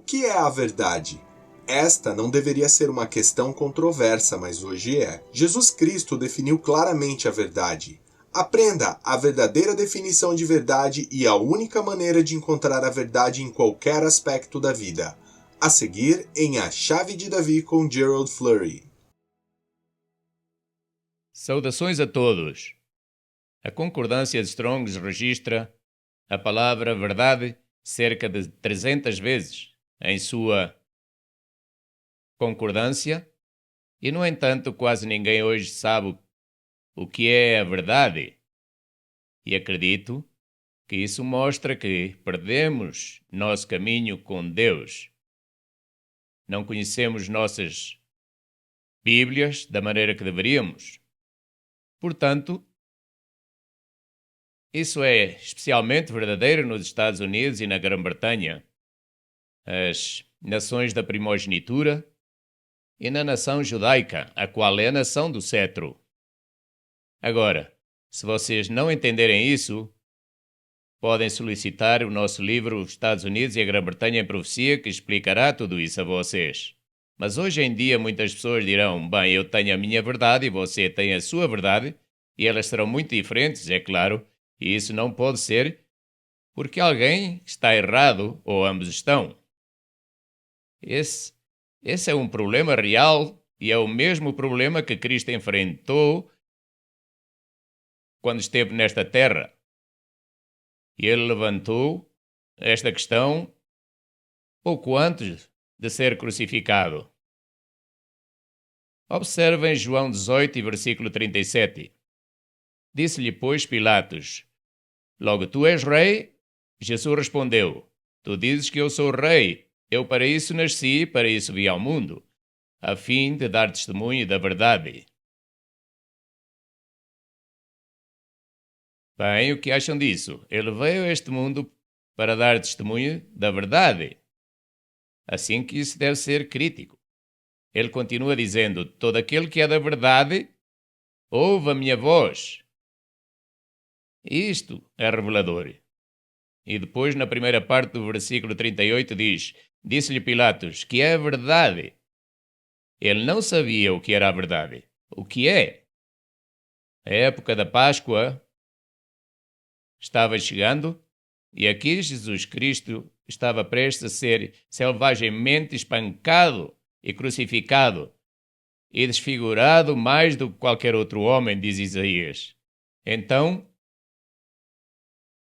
que é a verdade? Esta não deveria ser uma questão controversa, mas hoje é. Jesus Cristo definiu claramente a verdade. Aprenda a verdadeira definição de verdade e a única maneira de encontrar a verdade em qualquer aspecto da vida. A seguir, em A Chave de Davi com Gerald Flurry. Saudações a todos. A concordância de Strong's registra a palavra verdade cerca de 300 vezes em sua concordância e, no entanto, quase ninguém hoje sabe o que é a verdade. E acredito que isso mostra que perdemos nosso caminho com Deus. Não conhecemos nossas Bíblias da maneira que deveríamos. Portanto, isso é especialmente verdadeiro nos Estados Unidos e na Grã-Bretanha, as nações da primogenitura, e na nação judaica, a qual é a nação do cetro. Agora, se vocês não entenderem isso, podem solicitar o nosso livro Os Estados Unidos e a Grã-Bretanha em Profecia, que explicará tudo isso a vocês. Mas hoje em dia muitas pessoas dirão, bem, eu tenho a minha verdade e você tem a sua verdade, e elas serão muito diferentes, é claro, e isso não pode ser porque alguém está errado ou ambos estão. Esse é um problema real e é o mesmo problema que Cristo enfrentou quando esteve nesta terra. E ele levantou esta questão pouco antes de ser crucificado. Observem João 18, versículo 37. Disse-lhe, pois, Pilatos, logo tu és rei? Jesus respondeu, tu dizes que eu sou rei. Eu para isso nasci, para isso vim ao mundo, a fim de dar testemunho da verdade. Bem, o que acham disso? Ele veio a este mundo para dar testemunho da verdade. Assim que isso deve ser crítico. Ele continua dizendo, todo aquele que é da verdade, ouve a minha voz. Isto é revelador. E depois, na primeira parte do versículo 38, diz, disse-lhe Pilatos, que é a verdade. Ele não sabia o que era a verdade. O que é? A época da Páscoa estava chegando e aqui Jesus Cristo estava prestes a ser selvagemente espancado e crucificado e desfigurado mais do que qualquer outro homem, diz Isaías. Então,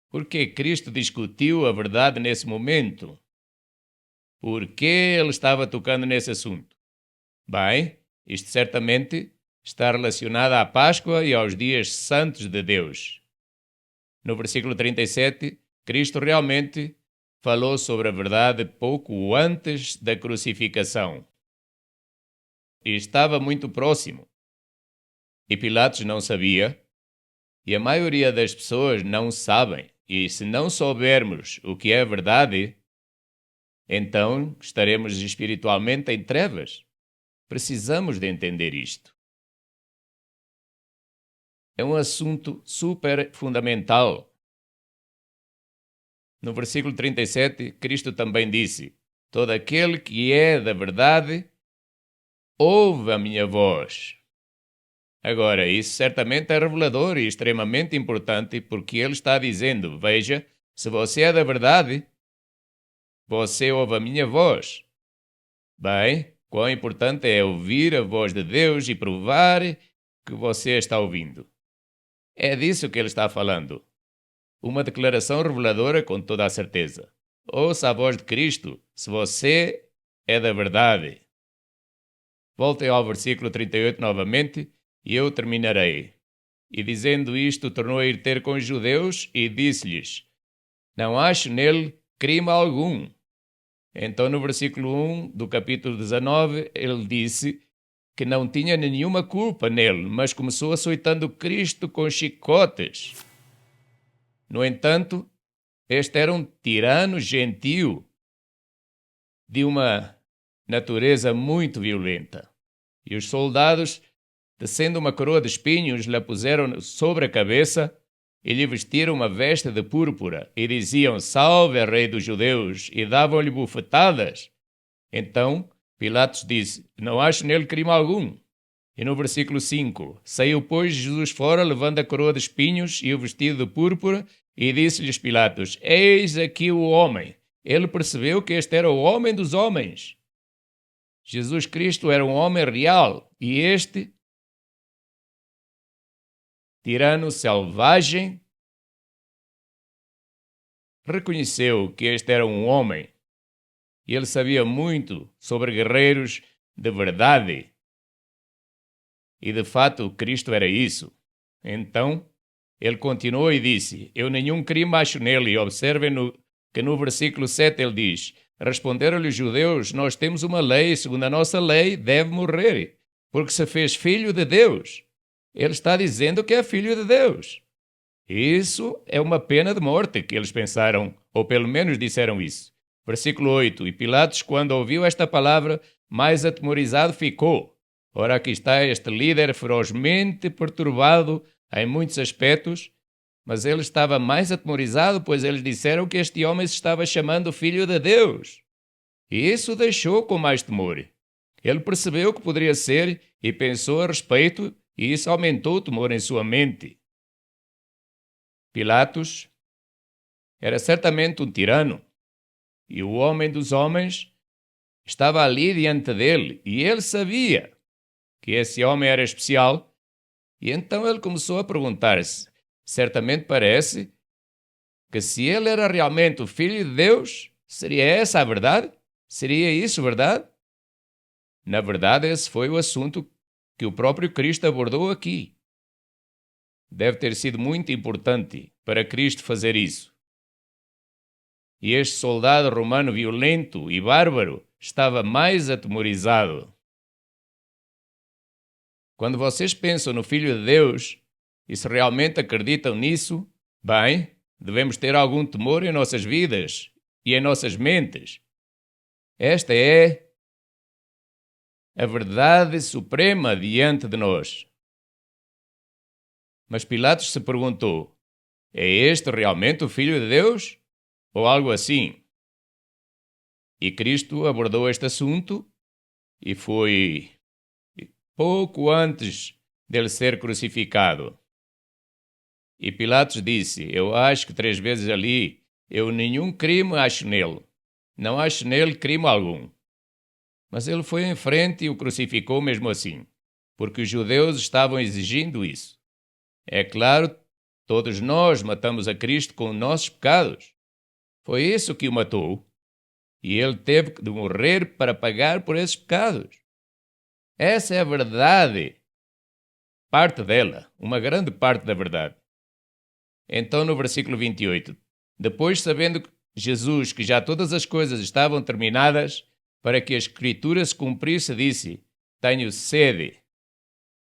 por que Cristo discutiu a verdade nesse momento? Por que ele estava tocando nesse assunto? Bem, isto certamente está relacionado à Páscoa e aos dias santos de Deus. No versículo 37, Cristo realmente falou sobre a verdade pouco antes da crucificação. E estava muito próximo. E Pilatos não sabia, e a maioria das pessoas não sabem. E se não soubermos o que é a verdade, então estaremos espiritualmente em trevas. Precisamos de entender isto. É um assunto super fundamental. No versículo 37, Cristo também disse, todo aquele que é da verdade, ouve a minha voz. Agora, isso certamente é revelador e extremamente importante porque ele está dizendo, veja, se você é da verdade, você ouve a minha voz. Bem, quão importante é ouvir a voz de Deus e provar que você está ouvindo. É disso que ele está falando. Uma declaração reveladora com toda a certeza. Ouça a voz de Cristo, se você é da verdade. Voltem ao versículo 38 novamente e eu terminarei. E dizendo isto, tornou a ir ter com os judeus e disse-lhes, não acho nele crime algum. Então no versículo 1 do capítulo 19, ele disse que não tinha nenhuma culpa nele, mas começou açoitando Cristo com chicotes. No entanto, este era um tirano gentio, de uma natureza muito violenta. E os soldados, tecendo uma coroa de espinhos, lhe puseram sobre a cabeça e lhe vestiram uma veste de púrpura, e diziam: Salve, rei dos judeus, e davam-lhe bufetadas. Então Pilatos disse: Não acho nele crime algum. E no versículo 5, saiu, pois, Jesus fora, levando a coroa de espinhos e o vestido de púrpura, e disse-lhes Pilatos: Eis aqui o homem. Ele percebeu que este era o homem dos homens. Jesus Cristo era um homem real, e este tirano selvagem reconheceu que este era um homem, e ele sabia muito sobre guerreiros de verdade. E de fato Cristo era isso. Então ele continuou e disse: Eu nenhum crime acho nele. E observem que no versículo 7 ele diz: Responderam-lhe os judeus: Nós temos uma lei, e segundo a nossa lei deve morrer, porque se fez filho de Deus. Ele está dizendo que é filho de Deus. Isso é uma pena de morte, que eles pensaram, ou pelo menos disseram isso. Versículo 8. E Pilatos, quando ouviu esta palavra, mais atemorizado ficou. Ora, aqui está este líder ferozmente perturbado em muitos aspectos, mas ele estava mais atemorizado, pois eles disseram que este homem se estava chamando Filho de Deus. E isso o deixou com mais temor. Ele percebeu que poderia ser e pensou a respeito, e isso aumentou o temor em sua mente. Pilatos era certamente um tirano, e o homem dos homens estava ali diante dele, e ele sabia que esse homem era especial, e então ele começou a perguntar-se: certamente parece que se ele era realmente o Filho de Deus, seria essa a verdade? Seria isso verdade? Na verdade, esse foi o assunto que o próprio Cristo abordou aqui. Deve ter sido muito importante para Cristo fazer isso. E este soldado romano violento e bárbaro estava mais atemorizado. Quando vocês pensam no Filho de Deus, e se realmente acreditam nisso, bem, devemos ter algum temor em nossas vidas e em nossas mentes. Esta é a verdade suprema diante de nós. Mas Pilatos se perguntou: é este realmente o Filho de Deus? Ou algo assim? E Cristo abordou este assunto e foi pouco antes dele ser crucificado. E Pilatos disse: eu acho que 3 vezes ali, eu nenhum crime acho nele. Não acho nele crime algum. Mas ele foi em frente e o crucificou mesmo assim, porque os judeus estavam exigindo isso. É claro, todos nós matamos a Cristo com nossos pecados. Foi isso que o matou. E ele teve de morrer para pagar por esses pecados. Essa é a verdade. Parte dela, uma grande parte da verdade. Então, no versículo 28, depois, sabendo Jesus que já todas as coisas estavam terminadas, para que a Escritura se cumprisse, disse: tenho sede.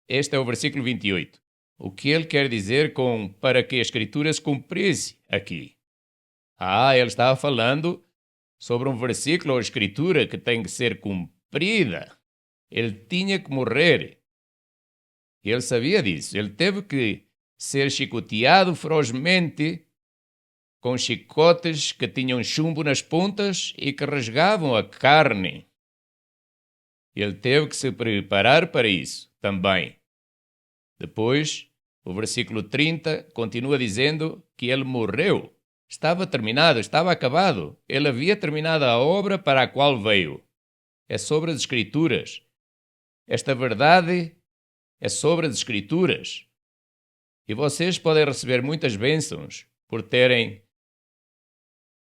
Este é o versículo 28. O que ele quer dizer com para que a Escritura se cumprisse aqui? Ele estava falando sobre um versículo ou Escritura que tem que ser cumprida. Ele tinha que morrer. Ele sabia disso. Ele teve que ser chicoteado ferozmente com chicotes que tinham chumbo nas pontas e que rasgavam a carne. Ele teve que se preparar para isso também. Depois, o versículo 30 continua dizendo que ele morreu. Estava terminado, estava acabado. Ele havia terminado a obra para a qual veio. É sobre as Escrituras. Esta verdade é sobre as Escrituras. E vocês podem receber muitas bênçãos por terem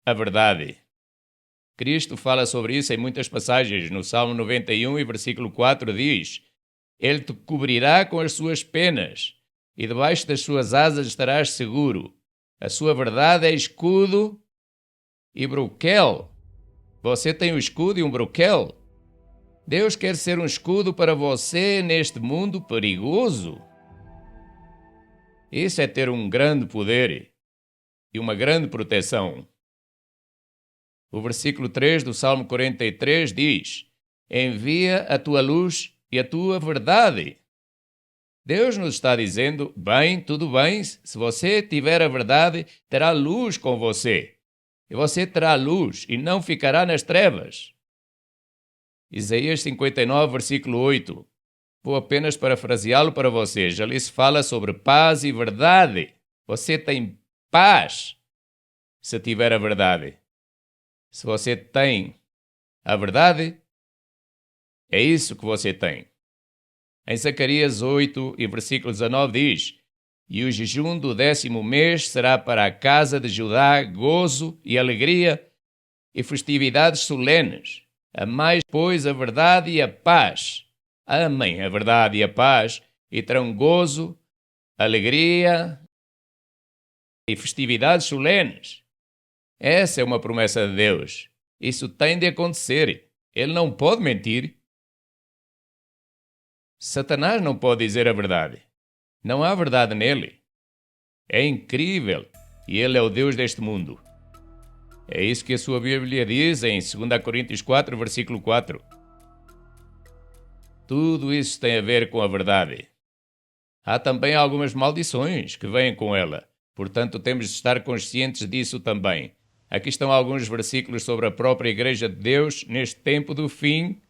a verdade. Cristo fala sobre isso em muitas passagens. No Salmo 91 e versículo 4 diz: Ele te cobrirá com as suas penas, e debaixo das suas asas estarás seguro. A sua verdade é escudo e broquel. Você tem um escudo e um broquel? Deus quer ser um escudo para você neste mundo perigoso. Isso é ter um grande poder e uma grande proteção. O versículo 3 do Salmo 43 diz: envia a tua luz e a tua verdade. Deus nos está dizendo, bem, tudo bem, se você tiver a verdade, terá luz com você. E você terá luz e não ficará nas trevas. Isaías 59, versículo 8. Vou apenas parafraseá-lo para vocês. Ali se fala sobre paz e verdade. Você tem paz se tiver a verdade. Se você tem a verdade, é isso que você tem. Em Zacarias 8 e versículo 19 diz: E o jejum do 10º mês será para a casa de Judá gozo e alegria e festividades solenes. Amai, pois, a verdade e a paz. Amem a verdade e a paz e terão gozo, alegria e festividades solenes. Essa é uma promessa de Deus. Isso tem de acontecer. Ele não pode mentir. Satanás não pode dizer a verdade. Não há verdade nele. É incrível. E ele é o Deus deste mundo. É isso que a sua Bíblia diz em 2 Coríntios 4, versículo 4. Tudo isso tem a ver com a verdade. Há também algumas maldições que vêm com ela. Portanto, temos de estar conscientes disso também. Aqui estão alguns versículos sobre a própria Igreja de Deus neste tempo do fim.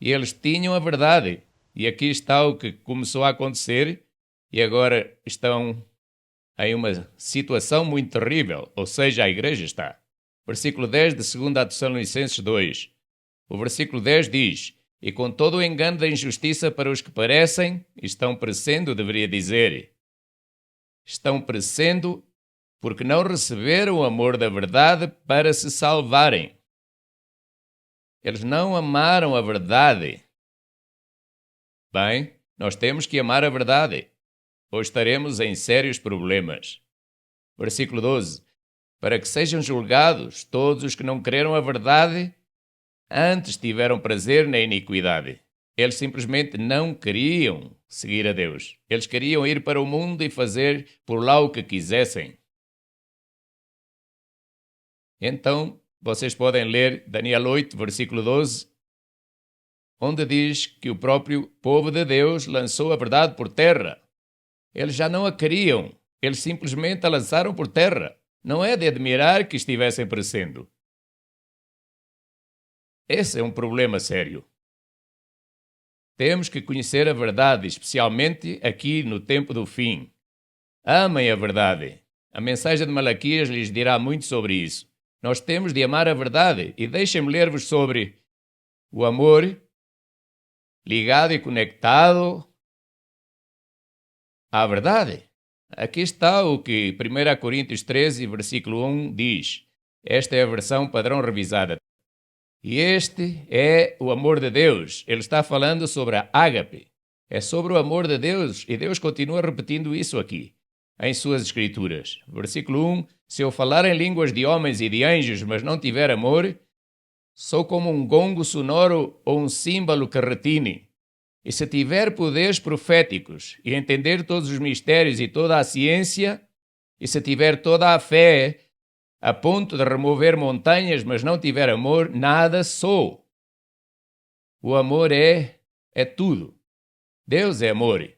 E eles tinham a verdade. E aqui está o que começou a acontecer. E agora estão em uma situação muito terrível. Ou seja, a Igreja está. Versículo 10 de 2 Tessalonicenses 2. O versículo 10 diz: E com todo o engano da injustiça para os que parecem, estão perecendo, deveria dizer. Estão perecendo porque não receberam o amor da verdade para se salvarem. Eles não amaram a verdade. Bem, nós temos que amar a verdade, ou estaremos em sérios problemas. Versículo 12. Para que sejam julgados todos os que não creram a verdade, antes tiveram prazer na iniquidade. Eles simplesmente não queriam seguir a Deus. Eles queriam ir para o mundo e fazer por lá o que quisessem. Então, vocês podem ler Daniel 8, versículo 12, onde diz que o próprio povo de Deus lançou a verdade por terra. Eles já não a queriam. Eles simplesmente a lançaram por terra. Não é de admirar que estivessem perecendo. Esse é um problema sério. Temos que conhecer a verdade, especialmente aqui no tempo do fim. Amem a verdade. A mensagem de Malaquias lhes dirá muito sobre isso. Nós temos de amar a verdade. E deixem-me ler-vos sobre o amor ligado e conectado à verdade. Aqui está o que 1 Coríntios 13, versículo 1 diz. Esta é a versão padrão revisada. E este é o amor de Deus. Ele está falando sobre a ágape. É sobre o amor de Deus. E Deus continua repetindo isso aqui, em suas escrituras. Versículo 1. Se eu falar em línguas de homens e de anjos, mas não tiver amor, sou como um gongo sonoro ou um símbolo que retine. E se tiver poderes proféticos e entender todos os mistérios e toda a ciência, e se tiver toda a fé a ponto de remover montanhas, mas não tiver amor, nada sou. O amor é tudo. Deus é amor.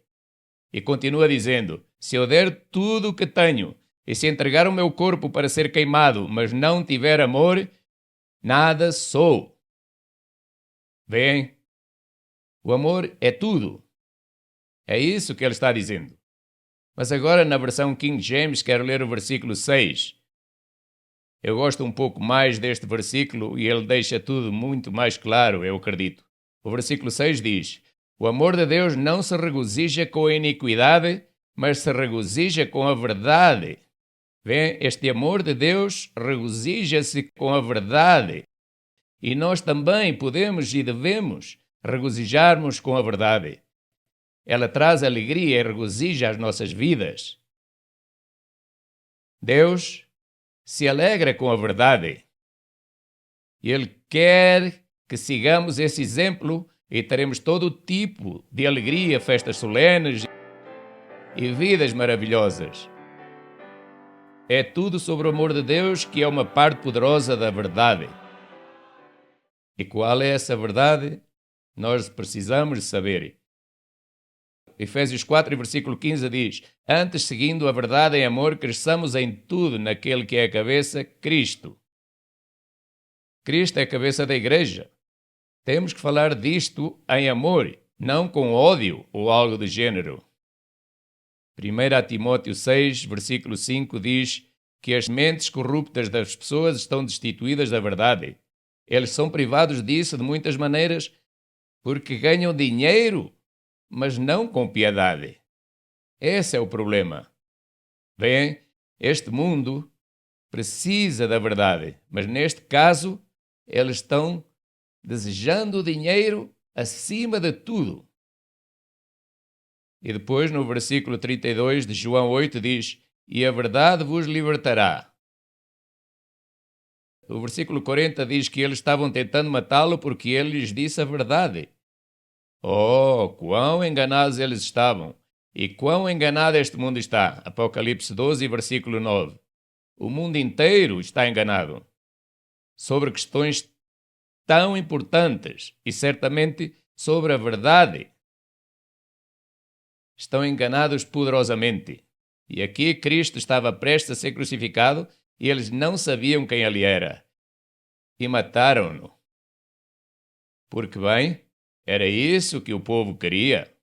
E continua dizendo, se eu der tudo o que tenho, e se entregar o meu corpo para ser queimado, mas não tiver amor, nada sou. Bem, o amor é tudo. É isso que ele está dizendo. Mas agora na versão King James quero ler o versículo 6. Eu gosto um pouco mais deste versículo e ele deixa tudo muito mais claro, eu acredito. O versículo 6 diz, o amor de Deus não se regozija com a iniquidade, mas se regozija com a verdade. Vê, este amor de Deus regozija-se com a verdade. E nós também podemos e devemos regozijarmos com a verdade. Ela traz alegria e regozija as nossas vidas. Deus se alegra com a verdade. E Ele quer que sigamos esse exemplo e teremos todo tipo de alegria, festas solenes e vidas maravilhosas. É tudo sobre o amor de Deus que é uma parte poderosa da verdade. E qual é essa verdade? Nós precisamos saber. Efésios 4, versículo 15 diz: Antes, seguindo a verdade em amor, cresçamos em tudo naquele que é a cabeça, Cristo. Cristo é a cabeça da igreja. Temos que falar disto em amor, não com ódio ou algo do gênero. 1 Timóteo 6, versículo 5 diz que as mentes corruptas das pessoas estão destituídas da verdade. Eles são privados disso de muitas maneiras porque ganham dinheiro, mas não com piedade. Esse é o problema. Bem, este mundo precisa da verdade, mas neste caso, eles estão desejando o dinheiro acima de tudo. E depois, no versículo 32 de João 8, diz: E a verdade vos libertará. O versículo 40 diz que eles estavam tentando matá-lo porque ele lhes disse a verdade. Oh, quão enganados eles estavam! E quão enganado este mundo está. Apocalipse 12, versículo 9. O mundo inteiro está enganado sobre questões tão importantes e certamente sobre a verdade. Estão enganados poderosamente. E aqui Cristo estava prestes a ser crucificado e eles não sabiam quem ele era. E mataram-no. Porque, bem, era isso que o povo queria.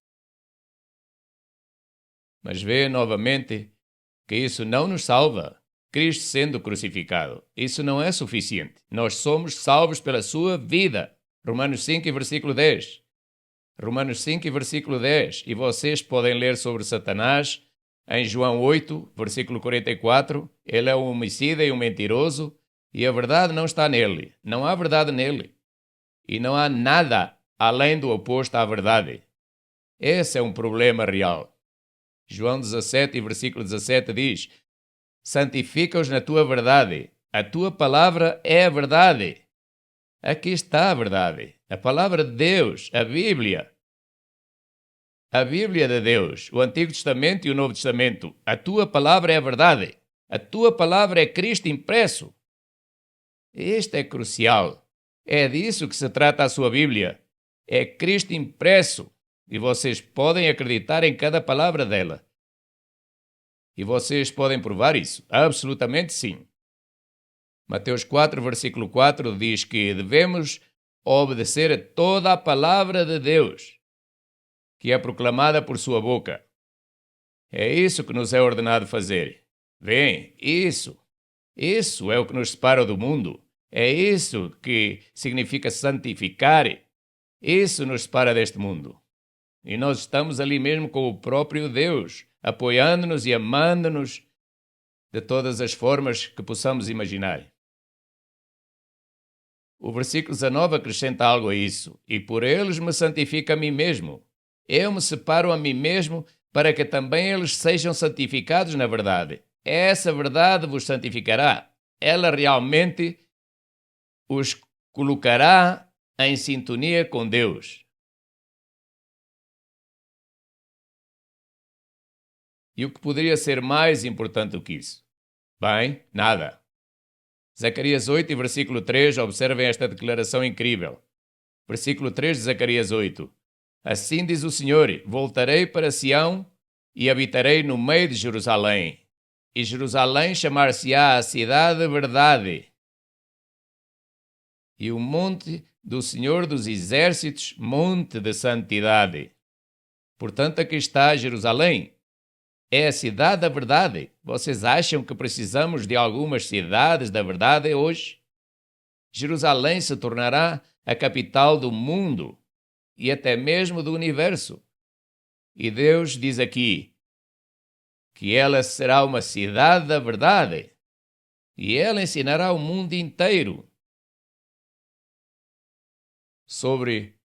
Mas vê novamente que isso não nos salva. Cristo sendo crucificado. Isso não é suficiente. Nós somos salvos pela sua vida. Romanos 5, versículo 10. Romanos 5, versículo 10. E vocês podem ler sobre Satanás em João 8, versículo 44. Ele é um homicida e um mentiroso e a verdade não está nele. Não há verdade nele. E não há nada além do oposto à verdade. Esse é um problema real. João 17, versículo 17 diz: Santifica-os na tua verdade. A tua palavra é a verdade. Aqui está a verdade. A palavra de Deus, a Bíblia. A Bíblia de Deus, o Antigo Testamento e o Novo Testamento. A tua palavra é a verdade. A tua palavra é Cristo impresso. Isto é crucial. É disso que se trata a sua Bíblia. É Cristo impresso. E vocês podem acreditar em cada palavra dela. E vocês podem provar isso. Absolutamente sim. Mateus 4, versículo 4 diz que devemos obedecer a toda a palavra de Deus, que é proclamada por sua boca. É isso que nos é ordenado fazer. Bem, isso é o que nos separa do mundo. É isso que significa santificar. Isso nos separa deste mundo. E nós estamos ali mesmo com o próprio Deus, apoiando-nos e amando-nos de todas as formas que possamos imaginar. O versículo 19 acrescenta algo a isso. E por eles me santifica a mim mesmo. Eu me separo a mim mesmo para que também eles sejam santificados na verdade. Essa verdade vos santificará. Ela realmente os colocará em sintonia com Deus. E o que poderia ser mais importante do que isso? Bem, nada. Zacarias 8, versículo 3, observem esta declaração incrível. Versículo 3 de Zacarias 8. Assim diz o Senhor, voltarei para Sião e habitarei no meio de Jerusalém. E Jerusalém chamar-se-á a cidade de verdade. E o monte do Senhor dos Exércitos, monte de santidade. Portanto, aqui está Jerusalém. É a cidade da verdade. Vocês acham que precisamos de algumas cidades da verdade hoje? Jerusalém se tornará a capital do mundo e até mesmo do universo. E Deus diz aqui que ela será uma cidade da verdade e ela ensinará o mundo inteiro sobre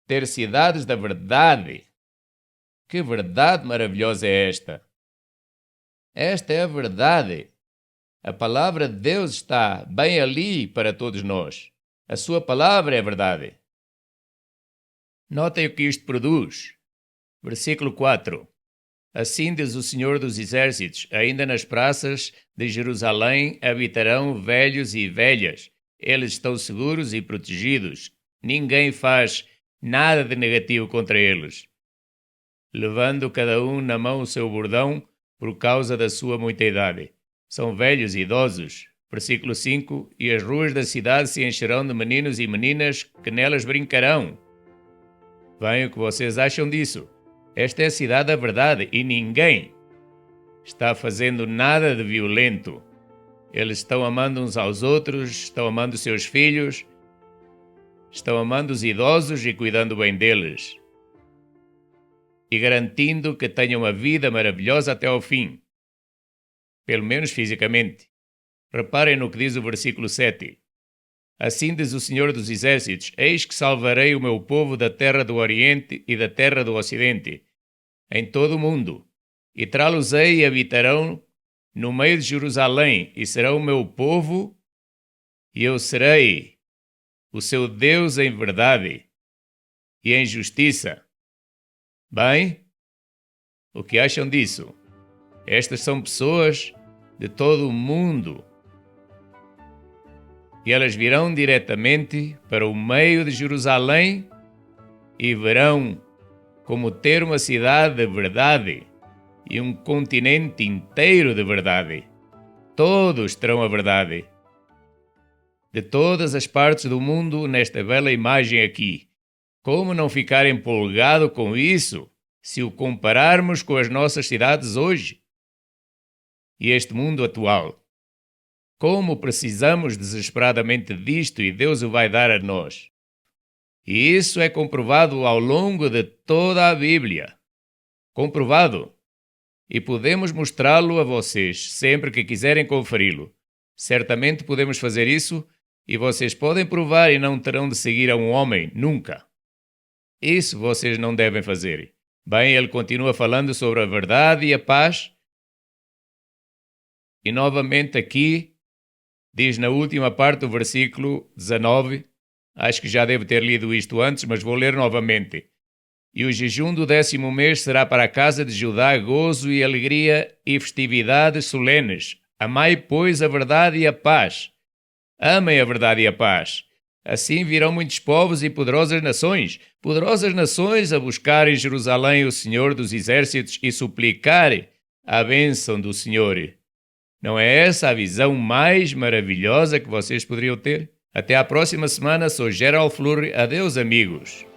ter cidades da verdade. Que verdade maravilhosa é esta! Esta é a verdade. A palavra de Deus está bem ali para todos nós. A sua palavra é a verdade. Notem o que isto produz. Versículo 4. Assim diz o Senhor dos Exércitos, ainda nas praças de Jerusalém habitarão velhos e velhas. Eles estão seguros e protegidos. Ninguém faz nada de negativo contra eles. levando cada um na mão o seu bordão por causa da sua muita idade. São velhos e idosos. Versículo 5: E as ruas da cidade se encherão de meninos e meninas que nelas brincarão. Bem, o que vocês acham disso? Esta é a cidade da verdade e ninguém está fazendo nada de violento. Eles estão amando uns aos outros, estão amando seus filhos, estão amando os idosos e cuidando bem deles. E garantindo que tenham uma vida maravilhosa até ao fim. Pelo menos fisicamente. Reparem no que diz o versículo 7. Assim diz o Senhor dos Exércitos: Eis que salvarei o meu povo da terra do Oriente e da terra do Ocidente, em todo o mundo, e trá-los-ei e habitarão no meio de Jerusalém, e serão o meu povo, e eu serei o seu Deus em verdade e em justiça. Bem, o que acham disso? Estas são pessoas de todo o mundo. E elas virão diretamente para o meio de Jerusalém e verão como ter uma cidade de verdade e um continente inteiro de verdade. Todos terão a verdade. De todas as partes do mundo, nesta bela imagem aqui. Como não ficar empolgado com isso se o compararmos com as nossas cidades hoje e este mundo atual? Como precisamos desesperadamente disto e Deus o vai dar a nós. E isso é comprovado ao longo de toda a Bíblia. Comprovado. E podemos mostrá-lo a vocês sempre que quiserem conferi-lo. Certamente podemos fazer isso e vocês podem provar e não terão de seguir a um homem, nunca. Isso vocês não devem fazer. Bem, ele continua falando sobre a verdade e a paz. E novamente aqui, diz na última parte do versículo 19, acho que já devo ter lido isto antes, mas vou ler novamente. E o jejum do 10º mês será para a casa de Judá gozo e alegria e festividades solenes. Amai, pois, a verdade e a paz. Amem a verdade e a paz. Assim virão muitos povos e poderosas nações a buscar em Jerusalém o Senhor dos Exércitos e suplicar a bênção do Senhor. Não é essa a visão mais maravilhosa que vocês poderiam ter? Até à próxima semana, sou Gerald Fleury. Adeus, amigos.